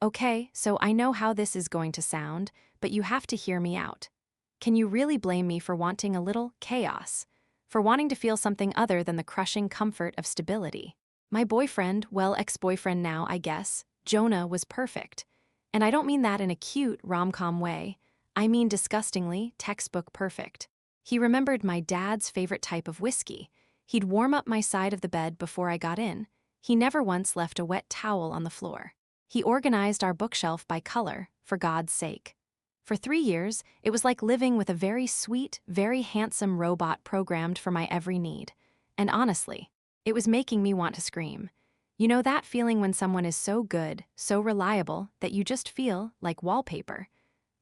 Okay, so I know how this is going to sound, but you have to hear me out. Can you really blame me for wanting a little chaos? For wanting to feel something other than the crushing comfort of stability? My boyfriend, well, ex-boyfriend now, I guess, Jonah, was perfect. And I don't mean that in a cute rom-com way. I mean disgustingly textbook perfect. He remembered my dad's favorite type of whiskey. He'd warm up my side of the bed before I got in. He never once left a wet towel on the floor. He organized our bookshelf by color, for God's sake. For 3 years, it was like living with a very sweet, very handsome robot programmed for my every need. And honestly, it was making me want to scream. You know that feeling when someone is so good, so reliable, that you just feel like wallpaper?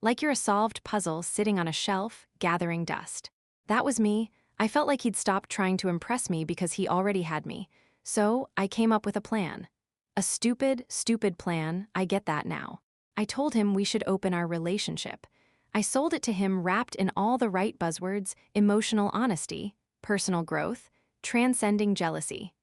Like you're a solved puzzle sitting on a shelf, gathering dust. That was me. I felt like he'd stopped trying to impress me because he already had me. So I came up with a plan. A stupid, stupid plan, I get that now. I told him we should open our relationship. I sold it to him wrapped in all the right buzzwords: emotional honesty, personal growth, transcending jealousy.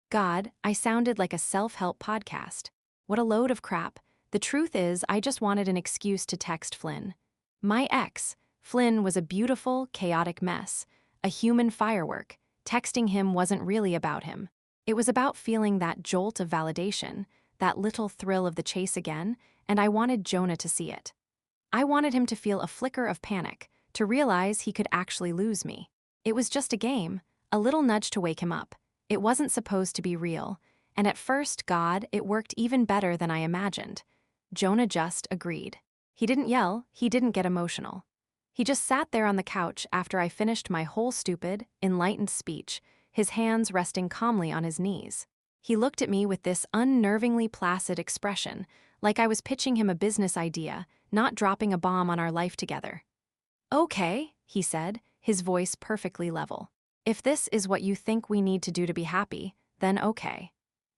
God, I sounded like a self-help podcast. What a load of crap. The truth is, I just wanted an excuse to text Flynn. My ex, Flynn, was a beautiful, chaotic mess, a human firework. Texting him wasn't really about him. It was about feeling that jolt of validation, that little thrill of the chase again, and I wanted Jonah to see it. I wanted him to feel a flicker of panic, to realize he could actually lose me. It was just a game, a little nudge to wake him up. It wasn't supposed to be real, and at first, God, it worked even better than I imagined. Jonah just agreed. He didn't yell, he didn't get emotional. He just sat there on the couch after I finished my whole stupid, enlightened speech, his hands resting calmly on his knees. He looked at me with this unnervingly placid expression, like I was pitching him a business idea, not dropping a bomb on our life together. Okay, he said, his voice perfectly level. If this is what you think we need to do to be happy, then okay.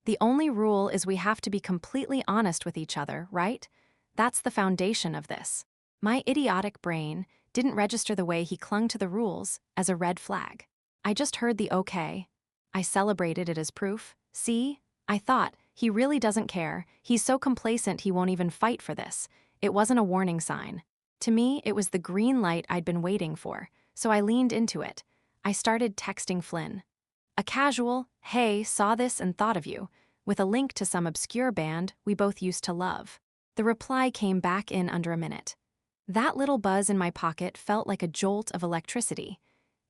The only rule is we have to be completely honest with each other, right? That's the foundation of this. My idiotic brain didn't register the way he clung to the rules as a red flag. I just heard the okay. I celebrated it as proof. See? I thought, he really doesn't care. He's so complacent he won't even fight for this. It wasn't a warning sign. To me, it was the green light I'd been waiting for, so I leaned into it. I started texting Flynn. A casual, hey, saw this and thought of you, with a link to some obscure band we both used to love. The reply came back in under a minute. That little buzz in my pocket felt like a jolt of electricity.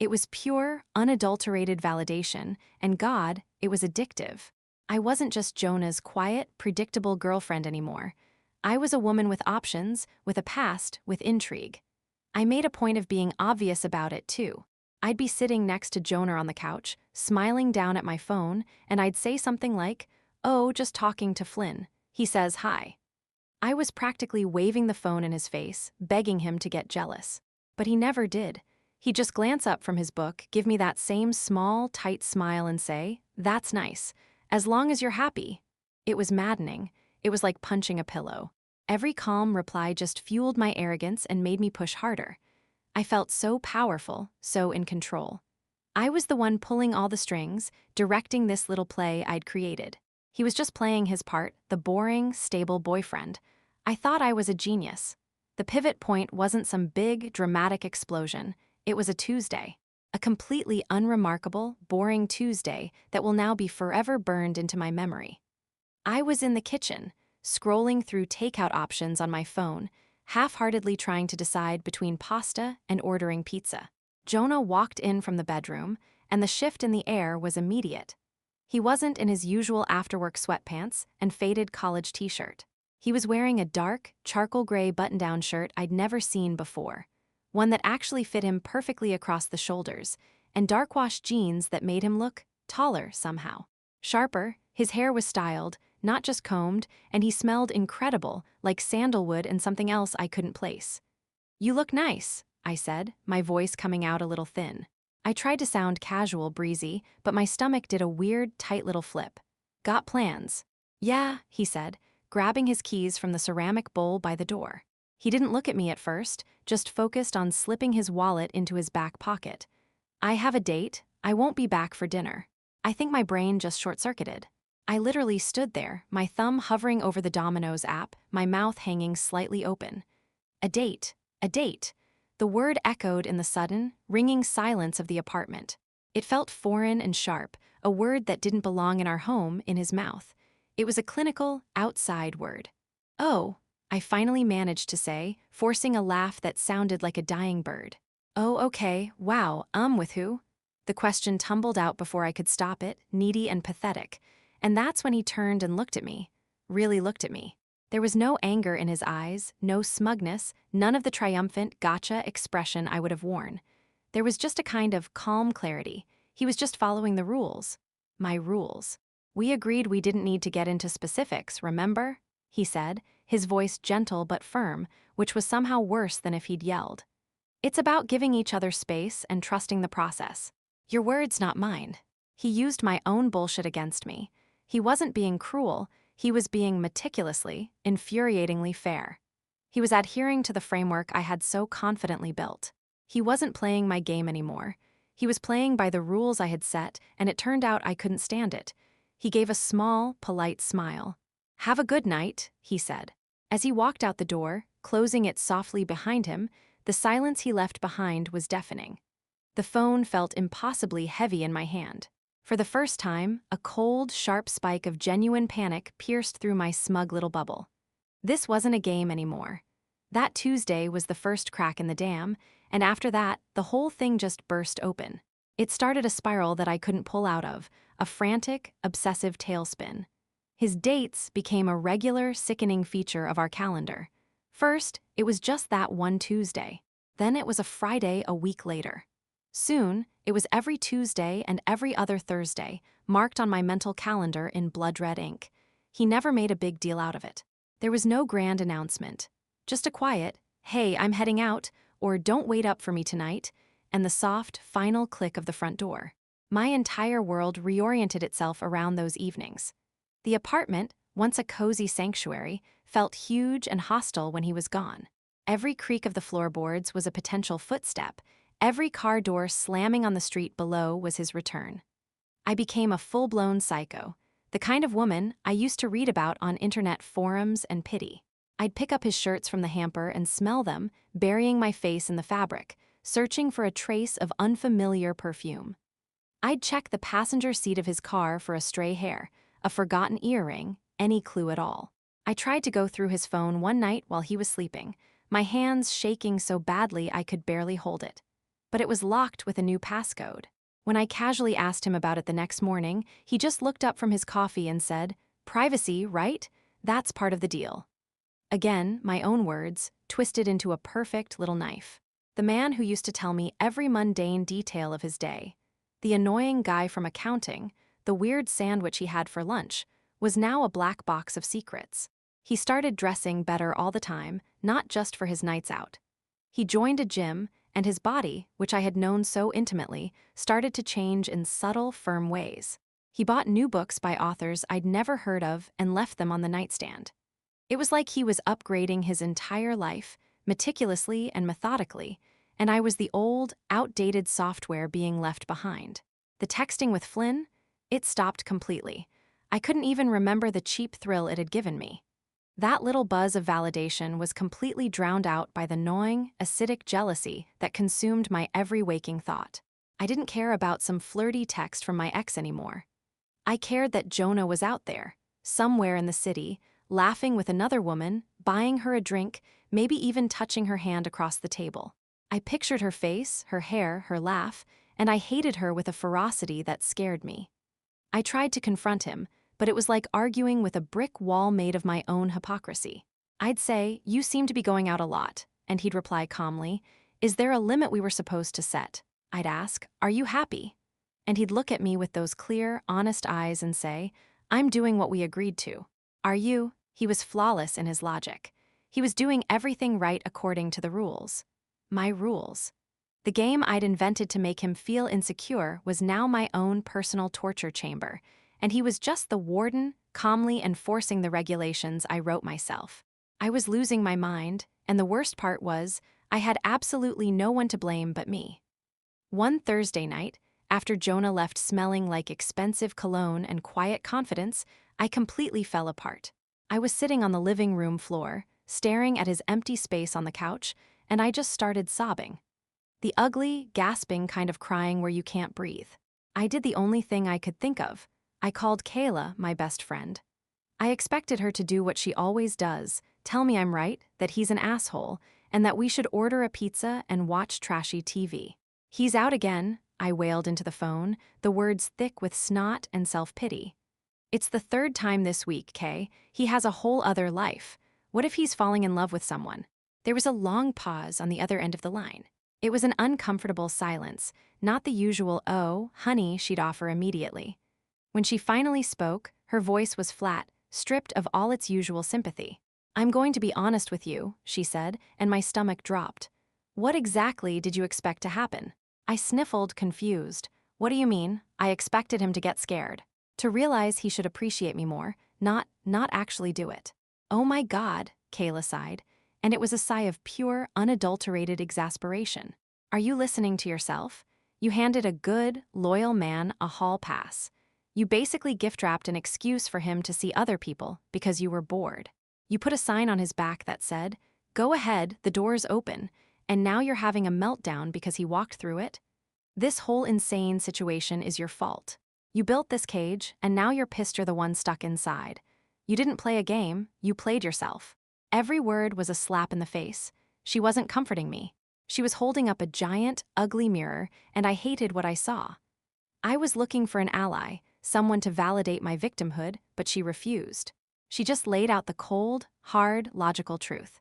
It was pure, unadulterated validation, and God, it was addictive. I wasn't just Jonah's quiet, predictable girlfriend anymore. I was a woman with options, with a past, with intrigue. I made a point of being obvious about it, too. I'd be sitting next to Jonah on the couch, smiling down at my phone, and I'd say something like, "Oh, just talking to Flynn. He says hi." I was practically waving the phone in his face, begging him to get jealous. But he never did. He'd just glance up from his book, give me that same small, tight smile and say, "That's nice. As long as you're happy." It was maddening. It was like punching a pillow. Every calm reply just fueled my arrogance and made me push harder. I felt so powerful, so in control. I was the one pulling all the strings, directing this little play I'd created. He was just playing his part, the boring, stable boyfriend. I thought I was a genius. The pivot point wasn't some big, dramatic explosion. It was a Tuesday. A completely unremarkable, boring Tuesday that will now be forever burned into my memory. I was in the kitchen, scrolling through takeout options on my phone, half-heartedly trying to decide between pasta and ordering pizza. Jonah walked in from the bedroom, and the shift in the air was immediate. He wasn't in his usual after-work sweatpants and faded college t-shirt. He was wearing a dark, charcoal gray button-down shirt I'd never seen before, one that actually fit him perfectly across the shoulders, and dark-washed jeans that made him look taller somehow. Sharper, his hair was styled, not just combed, and he smelled incredible, like sandalwood and something else I couldn't place. "You look nice," I said, my voice coming out a little thin. I tried to sound casual, breezy, but my stomach did a weird, tight little flip. "Got plans?" "Yeah," he said, grabbing his keys from the ceramic bowl by the door. He didn't look at me at first, just focused on slipping his wallet into his back pocket. "I have a date. I won't be back for dinner." I think my brain just short-circuited. I literally stood there, my thumb hovering over the Domino's app, my mouth hanging slightly open. A date. A date. The word echoed in the sudden, ringing silence of the apartment. It felt foreign and sharp, a word that didn't belong in our home, in his mouth. It was a clinical, outside word. "Oh," I finally managed to say, forcing a laugh that sounded like a dying bird. "Oh, okay, wow, with who?" The question tumbled out before I could stop it, needy and pathetic. And that's when he turned and looked at me. Really looked at me. There was no anger in his eyes, no smugness, none of the triumphant, gotcha expression I would have worn. There was just a kind of calm clarity. He was just following the rules. My rules. "We agreed we didn't need to get into specifics, remember?" he said, his voice gentle but firm, which was somehow worse than if he'd yelled. "It's about giving each other space and trusting the process. Your words, not mine." He used my own bullshit against me. He wasn't being cruel, he was being meticulously, infuriatingly fair. He was adhering to the framework I had so confidently built. He wasn't playing my game anymore. He was playing by the rules I had set, and it turned out I couldn't stand it. He gave a small, polite smile. "Have a good night," he said. As he walked out the door, closing it softly behind him, the silence he left behind was deafening. The phone felt impossibly heavy in my hand. For the first time, a cold, sharp spike of genuine panic pierced through my smug little bubble. This wasn't a game anymore. That Tuesday was the first crack in the dam, and after that, the whole thing just burst open. It started a spiral that I couldn't pull out of, a frantic, obsessive tailspin. His dates became a regular, sickening feature of our calendar. First, it was just that one Tuesday. Then it was a Friday a week later. Soon, it was every Tuesday and every other Thursday, marked on my mental calendar in blood-red ink. He never made a big deal out of it. There was no grand announcement. Just a quiet, "Hey, I'm heading out," or "Don't wait up for me tonight," and the soft, final click of the front door. My entire world reoriented itself around those evenings. The apartment, once a cozy sanctuary, felt huge and hostile when he was gone. Every creak of the floorboards was a potential footstep. Every car door slamming on the street below was his return. I became a full-blown psycho, the kind of woman I used to read about on internet forums and pity. I'd pick up his shirts from the hamper and smell them, burying my face in the fabric, searching for a trace of unfamiliar perfume. I'd check the passenger seat of his car for a stray hair, a forgotten earring, any clue at all. I tried to go through his phone one night while he was sleeping, my hands shaking so badly I could barely hold it. But it was locked with a new passcode. When I casually asked him about it the next morning, he just looked up from his coffee and said, "Privacy, right? That's part of the deal." Again, my own words, twisted into a perfect little knife. The man who used to tell me every mundane detail of his day, the annoying guy from accounting, the weird sandwich he had for lunch, was now a black box of secrets. He started dressing better all the time, not just for his nights out. He joined a gym, and his body, which I had known so intimately, started to change in subtle, firm ways. He bought new books by authors I'd never heard of and left them on the nightstand. It was like he was upgrading his entire life, meticulously and methodically, and I was the old, outdated software being left behind. The texting with Flynn? It stopped completely. I couldn't even remember the cheap thrill it had given me. That little buzz of validation was completely drowned out by the gnawing, acidic jealousy that consumed my every waking thought. I didn't care about some flirty text from my ex anymore. I cared that Jonah was out there, somewhere in the city, laughing with another woman, buying her a drink, maybe even touching her hand across the table. I pictured her face, her hair, her laugh, and I hated her with a ferocity that scared me. I tried to confront him, but it was like arguing with a brick wall made of my own hypocrisy. I'd say, "You seem to be going out a lot," and he'd reply calmly, "Is there a limit we were supposed to set?" I'd ask, "Are you happy?" And he'd look at me with those clear, honest eyes and say, "I'm doing what we agreed to." "Are you?" He was flawless in his logic. He was doing everything right according to the rules. My rules. The game I'd invented to make him feel insecure was now my own personal torture chamber, and he was just the warden, calmly enforcing the regulations I wrote myself. I was losing my mind, and the worst part was, I had absolutely no one to blame but me. One Thursday night, After Jonah left smelling like expensive cologne and quiet confidence, I completely fell apart. I was sitting on the living room floor, staring at his empty space on the couch, and I just started sobbing. The ugly, gasping kind of crying where you can't breathe. I did the only thing I could think of. I called Kayla, my best friend. I expected her to do what she always does, tell me I'm right, that he's an asshole, and that we should order a pizza and watch trashy TV. He's out again, I wailed into the phone, the words thick with snot and self-pity. It's the third time this week, Kay. He has a whole other life. What if he's falling in love with someone? There was a long pause on the other end of the line. It was an uncomfortable silence, not the usual, "Oh, honey," she'd offer immediately. When she finally spoke, her voice was flat, stripped of all its usual sympathy. "I'm going to be honest with you," she said, and my stomach dropped. "What exactly did you expect to happen?" I sniffled, confused. "What do you mean?" I expected him to get scared. To realize he should appreciate me more, not actually do it. "Oh my God," Kayla sighed, and it was a sigh of pure, unadulterated exasperation. "Are you listening to yourself? You handed a good, loyal man a hall pass. You basically gift-wrapped an excuse for him to see other people because you were bored. You put a sign on his back that said, 'Go ahead, the door's open,' and now you're having a meltdown because he walked through it? This whole insane situation is your fault. You built this cage, and now you're pissed you're the one stuck inside. You didn't play a game, you played yourself." Every word was a slap in the face. She wasn't comforting me. She was holding up a giant, ugly mirror, and I hated what I saw. I was looking for an ally, someone to validate my victimhood, but she refused. She just laid out the cold, hard, logical truth.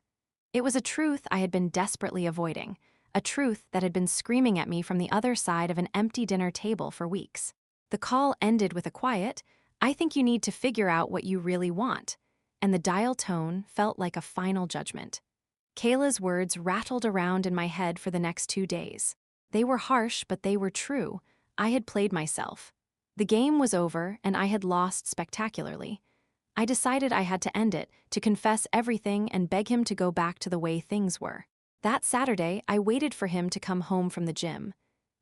It was a truth I had been desperately avoiding, a truth that had been screaming at me from the other side of an empty dinner table for weeks. The call ended with a quiet, "I think you need to figure out what you really want," and the dial tone felt like a final judgment. Kayla's words rattled around in my head for the next 2 days. They were harsh, but they were true. I had played myself. The game was over, and I had lost spectacularly. I decided I had to end it, to confess everything and beg him to go back to the way things were. That Saturday, I waited for him to come home from the gym.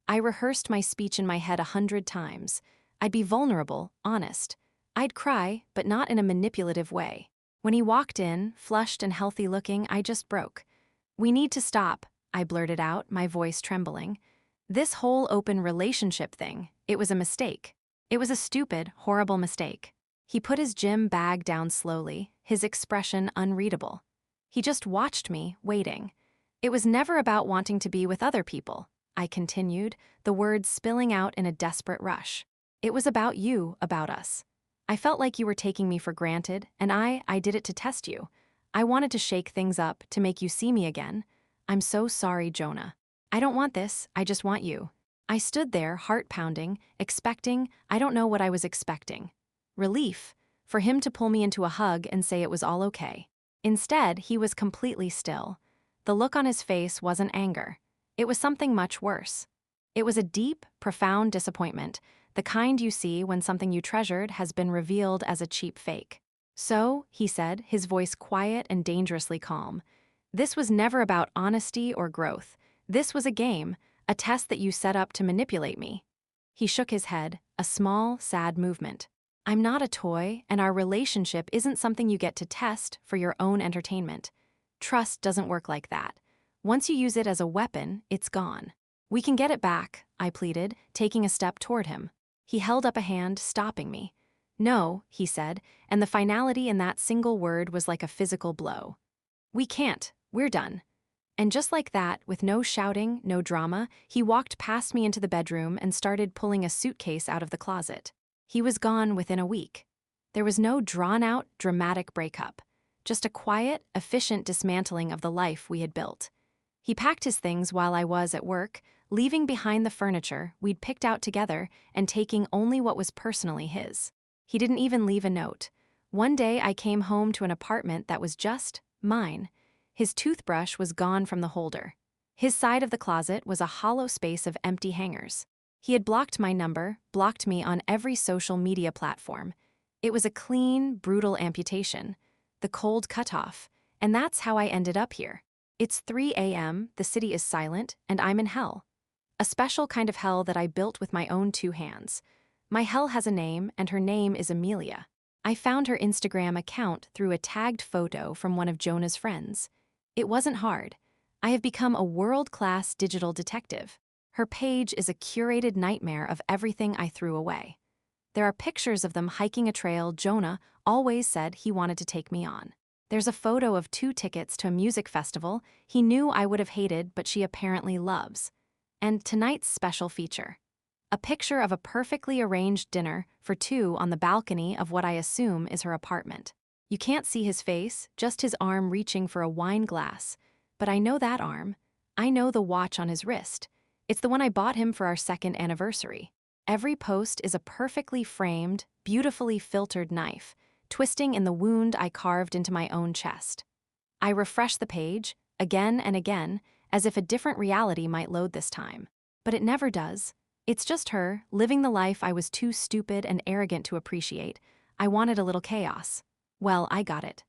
I rehearsed my speech in my head 100 times. I'd be vulnerable, honest. I'd cry, but not in a manipulative way. When he walked in, flushed and healthy-looking, I just broke. "We need to stop," I blurted out, my voice trembling. "This whole open relationship thing, it was a mistake. It was a stupid, horrible mistake." He put his gym bag down slowly, his expression unreadable. He just watched me, waiting. "It was never about wanting to be with other people," I continued, the words spilling out in a desperate rush. "It was about you, about us. I felt like you were taking me for granted, and I did it to test you. I wanted to shake things up, to make you see me again. I'm so sorry, Jonah. I don't want this, I just want you." I stood there, heart pounding, expecting, I don't know what I was expecting. Relief, for him to pull me into a hug and say it was all okay. Instead, he was completely still. The look on his face wasn't anger. It was something much worse. It was a deep, profound disappointment, the kind you see when something you treasured has been revealed as a cheap fake. "So," he said, his voice quiet and dangerously calm, "this was never about honesty or growth. This was a game, a test that you set up to manipulate me." He shook his head, a small, sad movement. "I'm not a toy, and our relationship isn't something you get to test for your own entertainment. Trust doesn't work like that. Once you use it as a weapon, it's gone. We can get it back," I pleaded, taking a step toward him. He held up a hand, stopping me. "No," he said, and the finality in that single word was like a physical blow. "We can't. We're done." And just like that, with no shouting, no drama, he walked past me into the bedroom and started pulling a suitcase out of the closet. He was gone within a week. There was no drawn-out, dramatic breakup, just a quiet, efficient dismantling of the life we had built. He packed his things while I was at work, leaving behind the furniture we'd picked out together and taking only what was personally his. He didn't even leave a note. One day I came home to an apartment that was just mine. His toothbrush was gone from the holder. His side of the closet was a hollow space of empty hangers. He had blocked my number, blocked me on every social media platform. It was a clean, brutal amputation, the cold cutoff, and that's how I ended up here. It's 3 a.m., the city is silent, and I'm in hell. A special kind of hell that I built with my own two hands. My hell has a name, and her name is Amelia. I found her Instagram account through a tagged photo from one of Jonah's friends. It wasn't hard. I have become a world-class digital detective. Her page is a curated nightmare of everything I threw away. There are pictures of them hiking a trail Jonah always said he wanted to take me on. There's a photo of 2 tickets to a music festival he knew I would have hated but she apparently loves. And tonight's special feature. A picture of a perfectly arranged dinner for 2 on the balcony of what I assume is her apartment. You can't see his face, just his arm reaching for a wine glass. But I know that arm. I know the watch on his wrist. It's the one I bought him for our 2nd anniversary. Every post is a perfectly framed, beautifully filtered knife, twisting in the wound I carved into my own chest. I refresh the page, again and again, as if a different reality might load this time. But it never does. It's just her, living the life I was too stupid and arrogant to appreciate. I wanted a little chaos. Well, I got it.